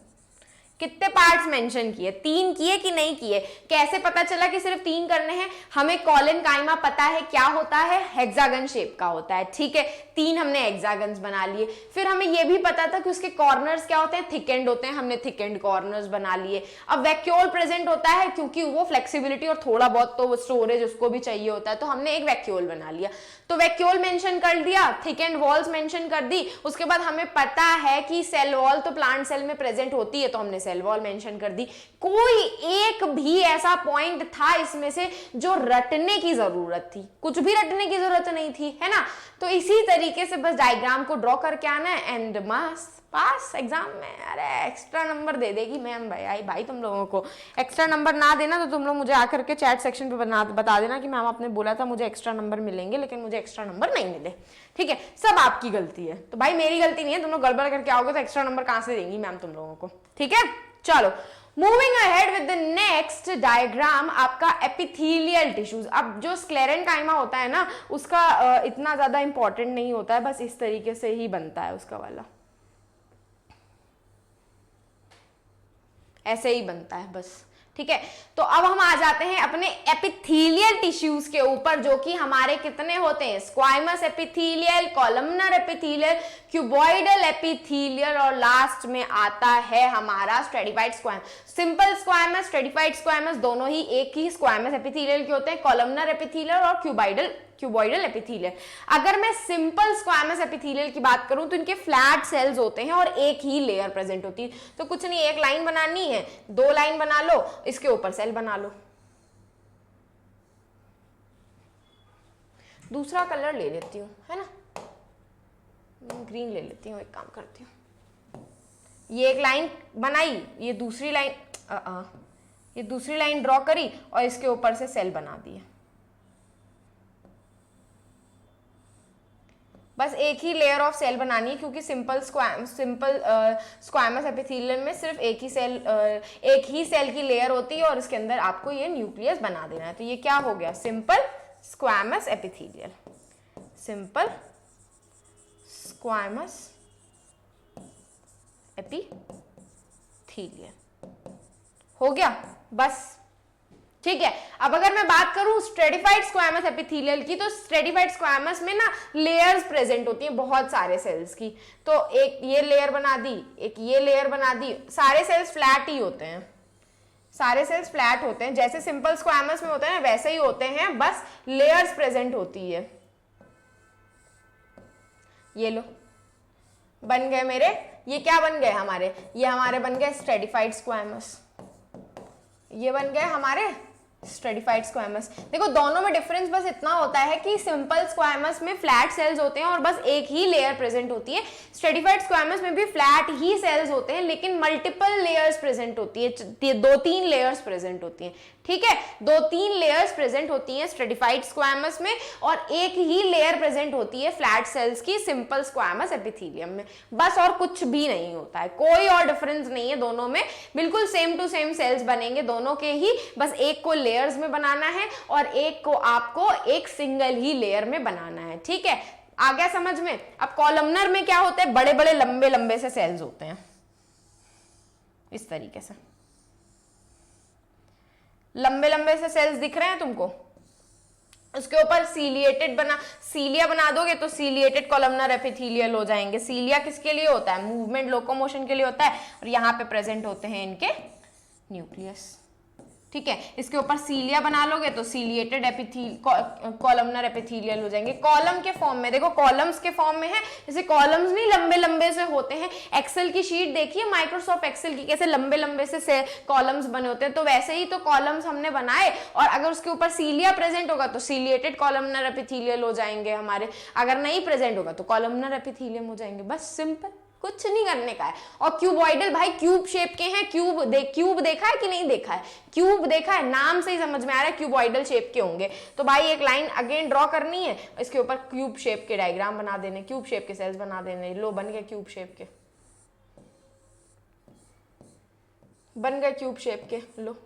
कितने पार्ट्स मेंशन किए, 3 किए कि नहीं किए, कैसे पता चला कि सिर्फ 3 करने हैं, हमें कॉलन-काइमा पता है क्या होता है, हेक्सागन शेप का होता है, ठीक है, 3 हमने हेक्सागन्स बना लिए। फिर हमें यह भी पता था कि उसके कॉर्नर्स क्या होते हैं, थिक एंड होते हैं, हमने थिक एंड कॉर्नर्स बना लिए। अब वैक्यूल प्रेजेंट होता है क्योंकि वो फ्लेक्सिबिलिटी और थोड़ा बहुत तो स्टोरेज उसको भी चाहिए होता है, तो हमने एक वैक्यूल बना लिया। तो वैक्यूल मेंशन कर दिया, थिक एंड वॉल्स मेंशन कर दी, उसके बाद हमें पता है कि सेल वॉल तो प्लांट सेल में प्रेजेंट होती है, तो हमने सेल वॉल मेंशन कर दी। कोई एक भी ऐसा पॉइंट था इसमें से जो रटने की जरूरत थी? कुछ भी रटने की जरूरत नहीं थी, है ना। तो इसी तरीके से बस डायग्राम को ड्रॉ करके आना है एंड मास पास एग्जाम में। अरे एक्स्ट्रा नंबर दे देगी मैम भाई तुम लोगों को। एक्स्ट्रा नंबर ना देना तो तुम लोग मुझे आकर के चैट सेक्शन पे बता देना कि मैम आपने बोला था मुझे एक्स्ट्रा नंबर मिलेंगे, लेकिन मुझे एक्स्ट्रा नंबर नहीं मिले, ठीक है। सब आपकी गलती है, तो भाई मेरी गलती नहीं है, तुम लोग गड़बड़ करके आओगे तो एक्स्ट्रा नंबर कहां से देंगी मैम तुम लोगों को, ठीक है। चलो moving ahead with the next diagram, आपका एपिथेलियल टिश्यूज। अब जो स्क्लेरेंकाइमा होता है ना, उसका इतना ज्यादा इंपॉर्टेंट नहीं होता है, बस इस तरीके से ही बनता है उसका वाला, ऐसे ही बनता है बस, ठीक है। तो अब हम आ जाते हैं अपने एपिथेलियल टिश्यूज के ऊपर, जो कि हमारे कितने होते हैं, स्क्वाइमस epithelial, columnar epithelial, cuboidal epithelial, और लास्ट में आता है हमारा स्ट्रेटिफाइड स्क्वाइमस। सिंपल स्क्वाइमस, स्ट्रेटिफाइड स्क्वाइमस दोनों ही एक ही स्क्वाइमस एपिथेलियल के होते हैं, कॉलमनर एपिथेलियल और क्यूबॉइडल एपिथेलियल। अगर मैं सिंपल स्क्वाइमस एपिथेलियल की बात करूं तो इनके फ्लैट सेल्स होते हैं और एक ही लेयर प्रेजेंट होती है। तो कुछ नहीं, एक लाइन बनानी है, 2 लाइन बना लो, इसके ऊपर सेल बना लो। दूसरा कलर ले लेती हूं, है ना, ग्रीन ले लेती हूँ, एक काम करती हूँ, ये एक लाइन बनाई, ये दूसरी लाइन ड्रॉ करी और इसके ऊपर से सेल बना दिए। बस एक ही लेयर ऑफ सेल बनानी है, क्योंकि सिंपल स्क्वाइमस एपिथेलियल में सिर्फ एक ही सेल की लेयर होती है और इसके अंदर आपको ये न्यूक्लियस बना देना है। तो ये क्या हो गया, सिंपल स्क्वाइमस एपिथेलियल, सिंपल स्क्वाइमस एपिथेलियल हो गया बस, ठीक है। अब अगर मैं बात करूं स्ट्रेटिफाइड स्क्वाइमस एपिथेलियल की, तो स्ट्रेटिफाइड स्क्वाइमस में ना लेयर्स प्रेजेंट होती हैं बहुत सारे सेल्स की। तो एक ये लेयर बना दी, एक ये लेयर बना दी, सारे सेल्स फ्लैट ही होते हैं, सारे सेल्स फ्लैट होते हैं, जैसे सिंपल स्क्वाइमस में होते हैं वैसे ही होते हैं, बस लेयर्स प्रेजेंट होती है। ये लो बन गए मेरे, ये क्या बन गए हमारे, ये हमारे बन गए स्ट्रेटिफाइड स्क्वाइमस, ये बन गए हमारे स्ट्रेटिफाइड स्क्वाइमस। देखो दोनों में डिफरेंस बस इतना होता है कि सिंपल स्क्वाइमस में फ्लैट सेल्स होते हैं और बस एक ही लेयर प्रेजेंट होती है, स्ट्रेटिफाइड स्क्वाइमस में भी फ्लैट ही सेल्स होते हैं लेकिन मल्टीपल लेयर्स प्रेजेंट होती है, 2-3 लेयर्स प्रेजेंट होती हैं, ठीक है। 2-3 लेयर्स प्रेजेंट होती हैं स्ट्रेटिफाइड स्क्वाइमस में और एक ही लेयर प्रेजेंट होती है फ्लैट सेल्स की सिंपल स्क्वाइमस एपिथेलियम में, बस और कुछ भी नहीं होता है, कोई और डिफरेंस नहीं है दोनों में, बिल्कुल सेम टू सेम सेल्स बनेंगे दोनों के ही, बस एक को लेयर्स में बनाना है और एक को आपको एक सिंगल ही लेयर में बनाना है, ठीक है। आ गया समझ में। अब कॉलमनर में क्या होता है, बड़े बड़े लंबे लंबे से सेल्स होते हैं, इस तरीके से लंबे लंबे से सेल्स दिख रहे हैं तुमको, उसके ऊपर सीलिया बना दोगे तो सीलिएटेड कॉलमनर एपिथेलियल हो जाएंगे। सीलिया किसके लिए होता है, मूवमेंट लोकोमोशन के लिए होता है, और यहाँ पे प्रेजेंट होते हैं इनके न्यूक्लियस, ठीक है। इसके ऊपर सीलिया बना लोगे तो सीलिएटेड कॉलमनर एपिथेलियल हो जाएंगे। कॉलम के फॉर्म में, देखो कॉलम्स के फॉर्म में है, जैसे कॉलम्स नहीं लंबे लंबे से होते हैं, एक्सेल की शीट देखिए माइक्रोसॉफ्ट एक्सेल की, कैसे लंबे लंबे से कॉलम्स बने होते हैं, तो वैसे ही तो कॉलम्स हमने बनाए, और अगर उसके ऊपर सीलिया प्रेजेंट होगा तो सीलिएटेड कॉलमनर एपिथेलियल हो जाएंगे हमारे, अगर नहीं प्रेजेंट होगा तो कॉलमनर एपिथेलियम हो जाएंगे, बस सिंपल, कुछ नहीं करने का है। और क्यूबॉइडल भाई क्यूब शेप के हैं, क्यूब देखा है कि नहीं देखा है, क्यूब देखा है, नाम से ही समझ में आ रहा है क्यूबॉइडल शेप के होंगे। तो भाई एक लाइन अगेन ड्रॉ करनी है, इसके ऊपर क्यूब शेप के डायग्राम बना देने, क्यूब शेप के सेल्स बना देने, लो बन गए क्यूब शेप के, बन गए क्यूब शेप के, लो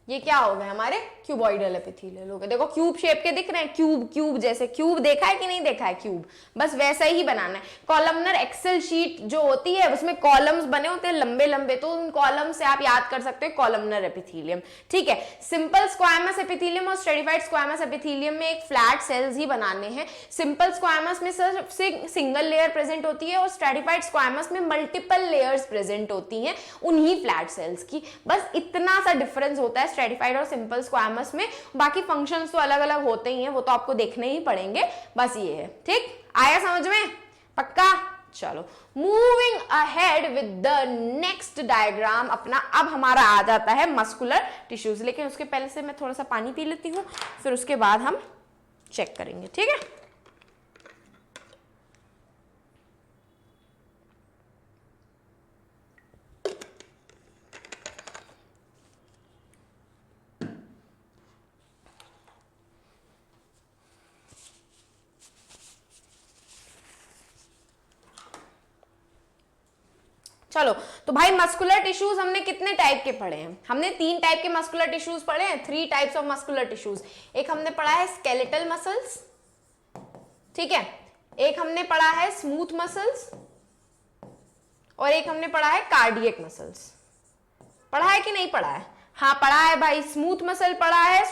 ये क्या हो गए हमारे क्यूबॉइडल एपिथेलियल हो गए। देखो क्यूब शेप के दिख रहे हैं, क्यूब क्यूब जैसे, क्यूब देखा है कि नहीं देखा है क्यूब, बस वैसा ही बनाना है। कॉलमनर एक्सेल शीट जो होती है उसमें कॉलम्स बने होते हैं लंबे लंबे, तो उन कॉलम से आप याद कर सकते हो कॉलमनर एपिथेलियम, ठीक है। सिंपल स्क्वायमस एपिथेलियम और स्ट्रेटिफाइड स्क्वायमस एपिथेलियम में एक फ्लैट सेल्स ही बनाने हैं। सिंपल स्क्वायमस में सिर्फ सिंगल लेयर प्रेजेंट होती है और स्ट्रेटिफाइड स्क्वायमस में मल्टीपल लेयर्स प्रेजेंट होती हैं उन्हीं फ्लैट सेल्स की, बस इतना सा डिफरेंस होता है स्ट्रेटिफाइड और सिंपल स्क्वायमस में। बाकी फंक्शंस तो अलग अलग होते ही हैं, वो तो आपको देखने ही पड़ेंगे, बस ये है, ठीक। आया समझ में, पक्का? चलो moving ahead with the next diagram अपना। अब हमारा आ जाता है मस्कुलर टिश्यूज, लेकिन उसके पहले से मैं थोड़ा सा पानी पी लेती हूँ, फिर उसके बाद हम चेक करेंगे, ठीक है। चलो तो भाई मस्कुलर टिश्यूज हमने कितने टाइप के पढ़े हैं? हमने 3 टाइप के मस्कुलर टिश्यूज पढ़े हैं, 3 टाइप्स ऑफ मस्कुलर टिश्यूज। एक हमने पढ़ा है स्केलेटल मसल्स, ठीक है, एक हमने पढ़ा है स्मूथ मसल्स, और एक हमने पढ़ा है कार्डियक मसल्स। पढ़ा है कि नहीं पढ़ा है? हाँ पढ़ा है भाई, स्मूथ मसल पढ़ा है,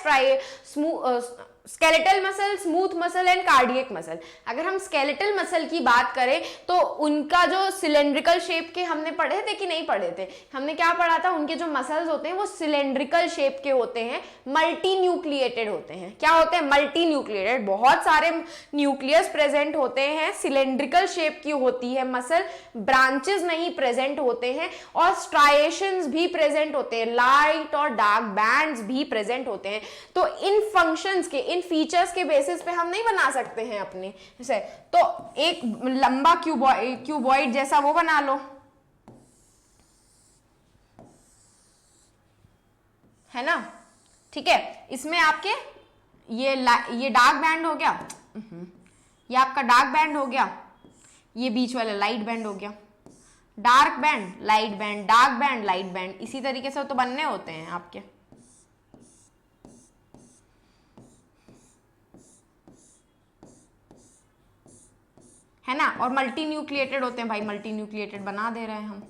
skeletal muscle, smooth muscle and cardiac muscle. अगर हम स्केलेटल मसल की बात करें तो उनका जो सिलेंड्रिकल शेप के हमने पढ़े थे कि नहीं पढ़े थे? हमने क्या पढ़ा था, उनके जो मसल्स होते हैं वो सिलेंड्रिकल शेप के होते हैं, मल्टी न्यूक्लिएटेड होते हैं। क्या होते हैं? मल्टी न्यूक्लिएटेड, बहुत सारे न्यूक्लियस प्रेजेंट होते हैं, सिलेंड्रिकल शेप की होती है मसल, ब्रांचेस नहीं प्रेजेंट होते हैं, और स्ट्राइएशंस भी प्रेजेंट होते हैं, लाइट और डार्क बैंड्स भी प्रेजेंट होते हैं। तो इन फंक्शंस के, इन फीचर्स के बेसिस पे हम नहीं बना सकते हैं अपने जैसे, तो एक लंबा क्यूबॉइड जैसा वो बना लो, है ना, ठीक है। इसमें आपके ये डार्क बैंड हो गया, ये आपका डार्क बैंड हो गया, ये बीच वाला लाइट बैंड हो गया, dark band light band, dark band light band, इसी तरीके से तो बनने होते हैं आपके, है ना। और मल्टी न्यूक्लिएटेड होते हैं भाई, मल्टी न्यूक्लिएटेड बना दे रहे हैं हम,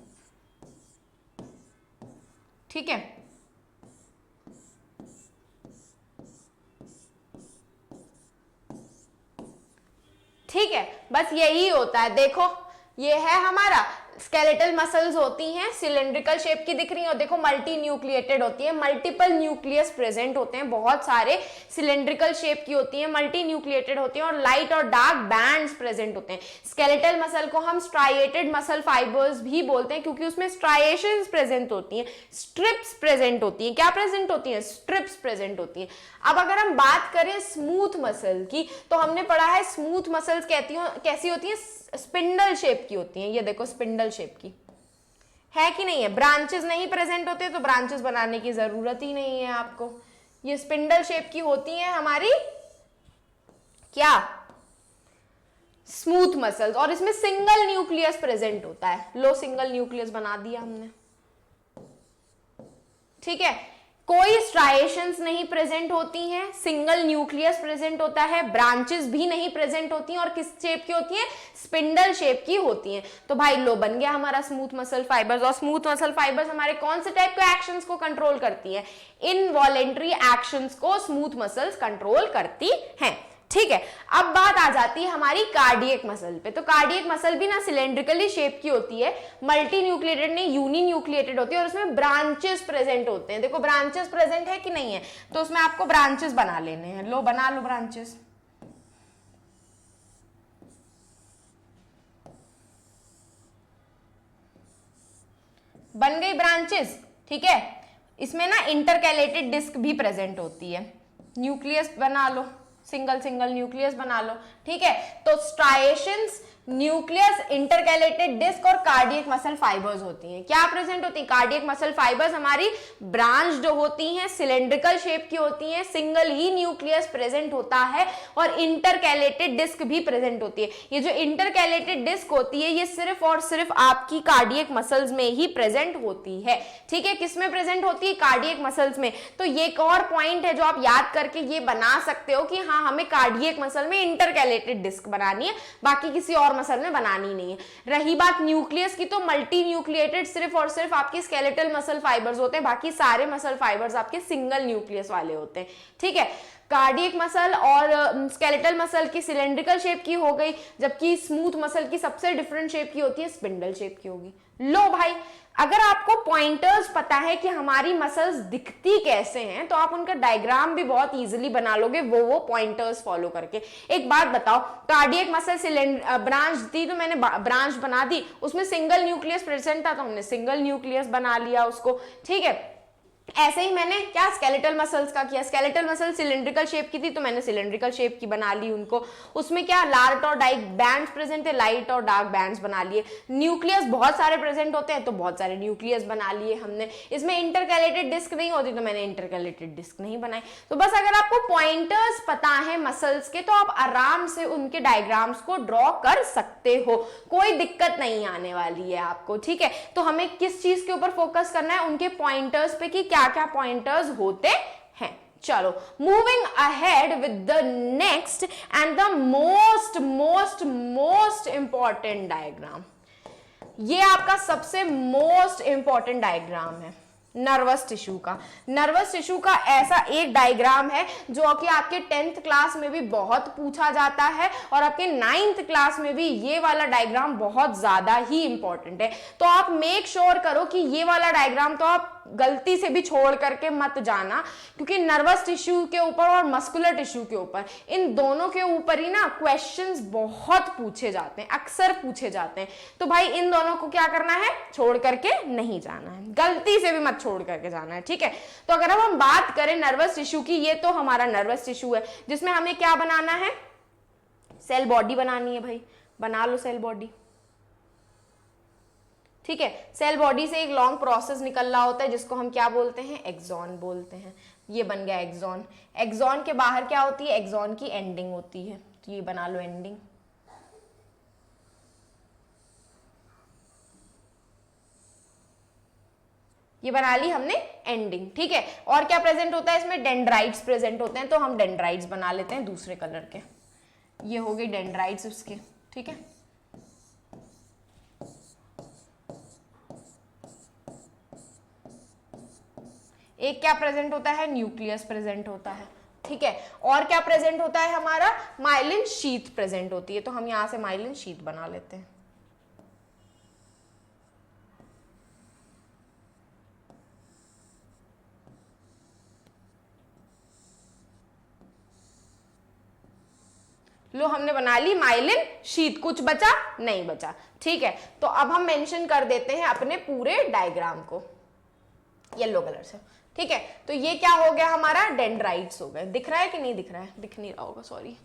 ठीक है। ठीक है, बस यही होता है। देखो ये है हमारा स्केलेटल मसल्स होती हैं, सिलेंड्रिकल शेप की दिख रही है, और देखो मल्टी न्यूक्लिएटेड होती है, मल्टीपल न्यूक्लियस प्रेजेंट होते हैं, बहुत सारे सिलेंड्रिकल शेप की होती है, मल्टी न्यूक्लिएटेड होती हैं, और लाइट और डार्क बैंड्स प्रेजेंट होते हैं। स्केलेटल मसल को हम स्ट्राइएटेड मसल फाइबर्स भी बोलते हैं, क्योंकि उसमें स्ट्राइएशंस प्रेजेंट होती हैं, स्ट्रिप्स प्रेजेंट होती हैं। क्या प्रेजेंट होती हैं? स्ट्रिप्स प्रेजेंट होती हैं। अब अगर हम बात करें स्मूथ मसल की, तो हमने पढ़ा है स्मूथ मसल्स कैसी होती हैं? स्पिंडल शेप की होती हैं। ये देखो स्पिंडल शेप की है कि नहीं है? ब्रांचेस नहीं प्रेजेंट होते तो ब्रांचेस बनाने की जरूरत ही नहीं है आपको। ये स्पिंडल शेप की होती हैं हमारी क्या? स्मूथ मसल्स, और इसमें सिंगल न्यूक्लियस प्रेजेंट होता है। लो सिंगल न्यूक्लियस बना दिया हमने, ठीक है। कोई स्ट्राइएशंस नहीं प्रेजेंट होती हैं, सिंगल न्यूक्लियस प्रेजेंट होता है, ब्रांचेस भी नहीं प्रेजेंट होती हैं, और किस शेप की होती हैं? स्पिंडल शेप की होती हैं। तो भाई लो बन गया हमारा स्मूथ मसल फाइबर्स। और स्मूथ मसल फाइबर्स हमारे कौन से टाइप के एक्शंस को कंट्रोल करती हैं? इनवॉलेंटरी एक्शंस को स्मूथ मसल्स कंट्रोल करती हैं, ठीक है। अब बात आ जाती है हमारी कार्डियक मसल पे। तो कार्डियक मसल भी ना सिलेंड्रिकली शेप की होती है, मल्टी न्यूक्लिएटेड नहीं यूनी न्यूक्लिएटेड होती है, और उसमें ब्रांचेस प्रेजेंट होते हैं। देखो ब्रांचेस प्रेजेंट है कि नहीं है? तो उसमें आपको ब्रांचेस बना लेने हैं। लो बना लो ब्रांचेस, बन गई ब्रांचेस, ठीक है। इसमें ना इंटरकैलेटेड डिस्क भी प्रेजेंट होती है। न्यूक्लियस बना लो, सिंगल सिंगल न्यूक्लियस बना लो, ठीक है। तो स्ट्राइएशंस न्यूक्लियस, इंटरकैलेटेड डिस्क और कार्डियक मसल फाइबर्स होती हैं। क्या प्रेजेंट होती है? कार्डियक मसल फाइबर्स हमारी ब्रांच्ड होती हैं, सिलेंड्रिकल शेप की होती हैं, सिंगल ही न्यूक्लियस प्रेजेंट होता है और इंटरकैलेटेड डिस्क भी प्रेजेंट होती है। ये जो इंटरकैलेटेड डिस्क होती है ये सिर्फ और सिर्फ आपकी कार्डियक मसल्स में ही प्रेजेंट होती है। ठीक है, किस में प्रेजेंट होती है? कार्डियक मसल्स में। तो ये एक और पॉइंट है जो आप याद करके ये बना सकते हो कि हाँ, हमें कार्डियक मसल में इंटरकैलेटेड डिस्क बनानी है, बाकी किसी और मसल में बनानी नहीं है। रही बात न्यूक्लियस की, तो मल्टी न्यूक्लिएटेड सिर्फ और सिर्फ आपकी स्केलेटल मसल फाइबर्स होते हैं, बाकी सारे मसल फाइबर्स आपके सिंगल न्यूक्लियस वाले होते हैं। ठीक है, कार्डियक मसल और स्केलेटल मसल की सिलेंड्रिकल शेप की हो गई, जबकि स्मूथ मसल की सबसे डिफरेंट शेप की होती है, स्पिंडल शेप की होगी। लो भाई, अगर आपको पॉइंटर्स पता है कि हमारी मसल्स दिखती कैसे हैं तो आप उनका डायग्राम भी बहुत इजीली बना लोगे वो पॉइंटर्स फॉलो करके। एक बात बताओ, कार्डियक मसल ब्रांच थी तो मैंने ब्रांच बना दी, उसमें सिंगल न्यूक्लियस प्रेजेंट था तो हमने सिंगल न्यूक्लियस बना लिया उसको। ठीक है, ऐसे ही मैंने क्या स्केलेटल मसल्स का किया, स्केलेटल मसल सिलेंड्रिकल शेप की थी तो मैंने सिलेंड्रिकल शेप की बना ली उनको। उसमें क्या लार्ट और डार्क बैंड्स प्रेजेंट थे, लाइट और डार्क बैंड्स बना लिए। न्यूक्लियस बहुत सारे प्रेजेंट होते हैं तो बहुत सारे न्यूक्लियस बना लिए हमने। इसमें इंटरकैलेटेड डिस्क नहीं होती तो मैंने इंटरकैलेटेड डिस्क नहीं बनाई। तो बस अगर आपको पॉइंटर्स पता है मसल्स के तो आप आराम से उनके डायग्राम्स को ड्रॉ कर सकते हो, कोई दिक्कत नहीं आने वाली है आपको। ठीक है, तो हमें किस चीज के ऊपर फोकस करना है? उनके पॉइंटर्स पे कि क्या क्या पॉइंटर्स होते हैं। चलो, moving ahead with the next and the most important diagram. ये आपका सबसे मोस्ट इंपॉर्टेंट डायग्राम है नर्वस टिश्यू का। नर्वस टिश्यू का ऐसा एक डायग्राम है जो कि आपके 10th क्लास में भी बहुत पूछा जाता है और आपके 9th क्लास में भी ये वाला डायग्राम बहुत ज्यादा ही इंपॉर्टेंट है। तो आप मेक श्योर करो कि ये वाला डायग्राम तो आप गलती से भी छोड़ करके मत जाना, क्योंकि नर्वस टिश्यू के ऊपर और मस्कुलर टिश्यू के ऊपर, इन दोनों के ऊपर ही ना क्वेश्चंस बहुत पूछे जाते हैं, अक्सर पूछे जाते हैं। तो भाई इन दोनों को क्या करना है? छोड़ करके नहीं जाना है, गलती से भी मत छोड़ करके जाना है। ठीक है, तो अगर हम बात करें नर्वस टिश्यू की, ये तो हमारा नर्वस टिश्यू है जिसमें हमें क्या बनाना है? सेल बॉडी बनानी है भाई, बना लो सेल बॉडी। ठीक है, सेल बॉडी से एक लॉन्ग प्रोसेस निकल रहा होता है जिसको हम क्या बोलते हैं? एक्सॉन बोलते हैं। ये बन गया एक्सॉन। एक्सॉन के बाहर क्या होती है? एक्सॉन की एंडिंग होती है, तो ये बना लो एंडिंग। ये बना ली हमने एंडिंग। ठीक है, और क्या प्रेजेंट होता है इसमें? डेंड्राइट्स प्रेजेंट होते हैं, तो हम डेंड्राइट्स बना लेते हैं दूसरे कलर के। ये हो गई डेंड्राइट्स उसके। ठीक है, एक क्या प्रेजेंट होता है? न्यूक्लियस प्रेजेंट होता है। ठीक है, और क्या प्रेजेंट होता है हमारा? माइलिन शीथ प्रेजेंट होती है, तो हम यहां से माइलिन शीथ बना लेते हैं। लो, हमने बना ली माइलिन शीथ। कुछ बचा? नहीं बचा। ठीक है, तो अब हम मेंशन कर देते हैं अपने पूरे डायग्राम को येलो कलर से। ठीक है, तो ये क्या हो गया हमारा? डेंड्राइट्स हो गए। दिख रहा है कि नहीं दिख रहा है? दिख नहीं रहा होगा, सॉरी।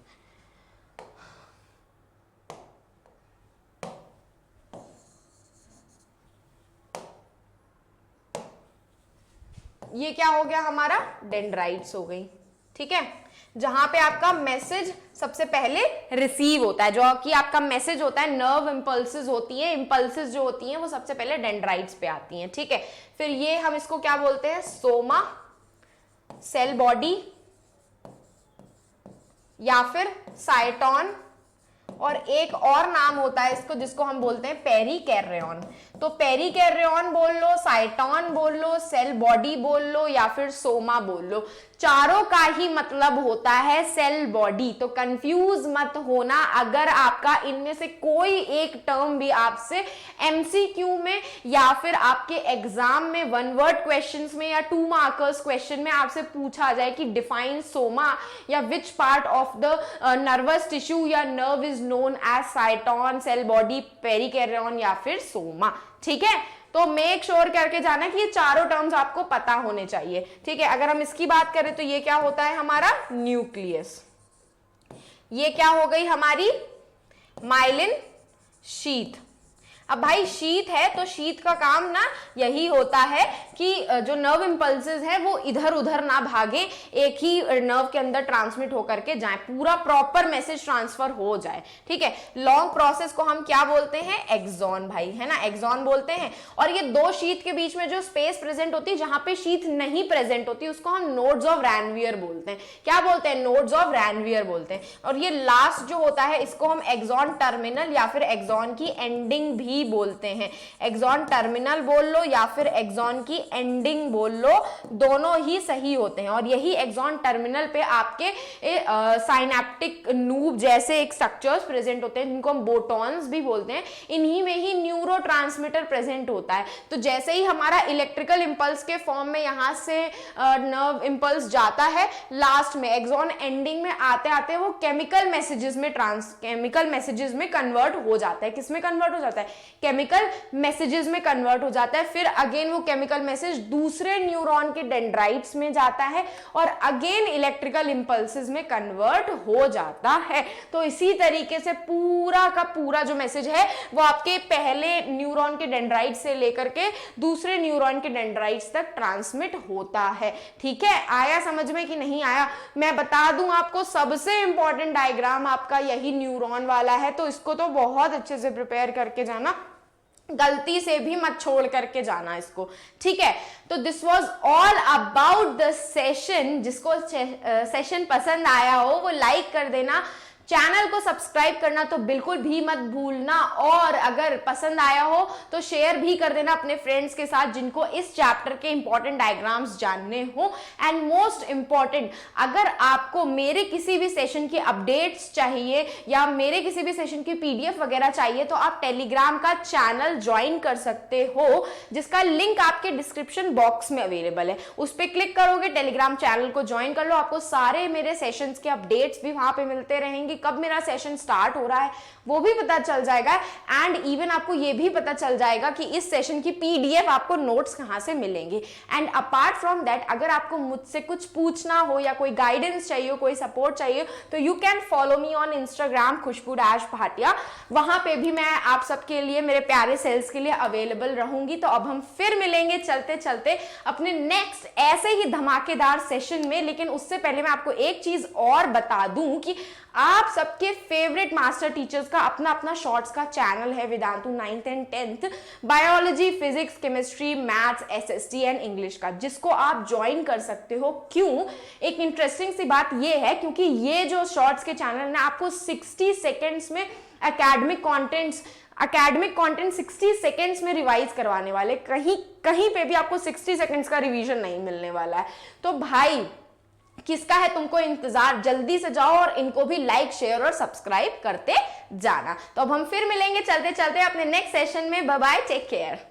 ये क्या हो गया हमारा? डेंड्राइट्स हो गई। ठीक है, जहां पे आपका मैसेज सबसे पहले रिसीव होता है, जो कि आपका मैसेज होता है, नर्व इंपल्सेस होती है, इंपल्सेस जो होती हैं वो सबसे पहले डेंड्राइट्स पे आती हैं। ठीक है, फिर ये हम इसको क्या बोलते हैं? सोमा, सेल बॉडी या फिर साइटोन, और एक और नाम होता है इसको जिसको हम बोलते हैं पेरिकैरियन। तो पेरिकैरियन बोल लो, साइटोन बोल लो, सेल बॉडी बोल लो या फिर सोमा बोल लो, चारों का ही मतलब होता है सेल बॉडी। तो कंफ्यूज मत होना अगर आपका इनमें से कोई एक टर्म भी आपसे एमसीक्यू में या फिर आपके एग्जाम में 1 वर्ड क्वेश्चंस में या 2 मार्कर्स क्वेश्चन में आपसे पूछा जाए कि डिफाइन सोमा या which part of the nervous tissue या nerve is known as cyton, cell body, perikaryon या फिर सोमा। ठीक है, तो मेक श्योर करके जाना कि ये चारों टर्म्स आपको पता होने चाहिए। ठीक है, अगर हम इसकी बात करें तो ये क्या होता है हमारा? न्यूक्लियस। ये क्या हो गई हमारी? माइलिन शीत। अब भाई शीत है तो शीत का काम ना यही होता है कि जो नर्व इंपल्सेस है वो इधर उधर ना भागे, एक ही नर्व के अंदर ट्रांसमिट होकर के जाए, पूरा प्रॉपर मैसेज ट्रांसफर हो जाए। ठीक है, लॉन्ग प्रोसेस को हम क्या बोलते हैं? एक्सॉन भाई, है ना, एक्सॉन बोलते हैं। और ये दो शीत के बीच में जो स्पेस प्रेजेंट होती है, जहां पे शीत नहीं प्रेजेंट होती, उसको हम नोड्स ऑफ रैनवियर बोलते हैं। क्या बोलते हैं? नोड्स ऑफ रैनवियर बोलते हैं। और ये लास्ट जो होता है इसको हम एक्सॉन टर्मिनल या फिर एक्सॉन की एंडिंग भी बोलते हैं। एक्सॉन टर्मिनल बोल लो या फिर एक्सॉन की एंडिंग बोल लो, दोनों ही सही होते हैं। और यही एक्सॉन टर्मिनल पे आपके साइनेप्टिक नूब जैसे एक स्ट्रक्चर्स प्रेजेंट होते हैं, जिनको हम बोटॉन्स भी बोलते हैं। इन्हीं में ही न्यूरोट्रांसमीटर प्रेजेंट होता है। तो जैसे ही हमारा इलेक्ट्रिकल इंपल्स के फॉर्म में यहां से नर्व इंपल्स जाता है, लास्ट में एक्सॉन एंडिंग में आते आते वो केमिकल मैसेजेस में कन्वर्ट हो जाता है। किस में कन्वर्ट हो जाता है? केमिकल मैसेजेस में कन्वर्ट हो जाता है। फिर अगेन वो केमिकल मैसेज दूसरे न्यूरॉन के डेंड्राइट्स में जाता है और अगेन इलेक्ट्रिकल इंपल्सेस में कन्वर्ट हो जाता है। तो इसी तरीके से पूरा का पूरा जो मैसेज है वो आपके पहले न्यूरॉन के डेंड्राइट से लेकर के दूसरे न्यूरॉन के डेंड्राइट्स तक ट्रांसमिट होता है। ठीक है, आया समझ में कि नहीं आया? मैं बता दूं आपको, सबसे इंपॉर्टेंट डायग्राम आपका यही न्यूरॉन वाला है, तो इसको तो बहुत अच्छे से प्रिपेयर करके जाना, गलती से भी मत छोड़ करके जाना इसको। ठीक है, तो this was all about the session. जिसको सेशन पसंद आया हो वो लाइक कर देना, चैनल को सब्सक्राइब करना तो बिल्कुल भी मत भूलना, और अगर पसंद आया हो तो शेयर भी कर देना अपने फ्रेंड्स के साथ जिनको इस चैप्टर के इंपॉर्टेंट डायग्राम्स जानने हो। एंड मोस्ट इंपॉर्टेंट, अगर आपको मेरे किसी भी सेशन की अपडेट्स चाहिए या मेरे किसी भी सेशन की पीडीएफ वगैरह चाहिए तो आप टेलीग्राम का चैनल ज्वाइन कर सकते हो, जिसका लिंक आपके डिस्क्रिप्शन बॉक्स में अवेलेबल है। उस पर क्लिक करोगे, टेलीग्राम चैनल को ज्वाइन कर लो, आपको सारे मेरे सेशंस के अपडेट्स भी वहां पे मिलते रहेंगे। कब मेरा सेशन स्टार्ट हो रहा है वो भी पता चल जाएगा, एंड इवन आपको ये भी पता चल जाएगा कि इस सेशन की पीडीएफ आपको नोट्स कहां से मिलेंगे। एंड अपार्ट फ्रॉम दैट, अगर आपको मुझसे कुछ पूछना हो या कोई गाइडेंस चाहिए, कोई सपोर्ट चाहिए, तो you can follow me on Instagram खुशबू-भाटिया। वहां पे भी मैं आप सबके लिए, मेरे प्यारे सेल्स के लिए अवेलेबल रहूंगी। तो अब हम फिर मिलेंगे चलते चलते अपने नेक्स्ट ऐसे ही धमाकेदार सेशन में। लेकिन उससे पहले मैं आपको एक चीज और बता दूं कि आप सबके फेवरेट मास्टर टीचर्स का अपना अपना शॉर्ट्स का चैनल है, Vedantu 9th and 10th biology, physics, chemistry, maths, SST and English का, जिसको आप ज्वाइन कर सकते हो। क्यों? एक इंटरेस्टिंग सी बात ये है, क्योंकि ये जो शॉर्ट्स के चैनल है आपको 60 सेकेंड्स में एकेडमिक कंटेंट 60 सेकेंड्स में रिवाइज करवाने वाले। कहीं पे भी आपको 60 सेकेंड्स का रिवीजन नहीं मिलने वाला है। तो भाई किसका है तुमको इंतजार? जल्दी से जाओ और इनको भी लाइक, शेयर और सब्सक्राइब करते जाना। तो अब हम फिर मिलेंगे चलते चलते अपने नेक्स्ट सेशन में। Bye bye, take care.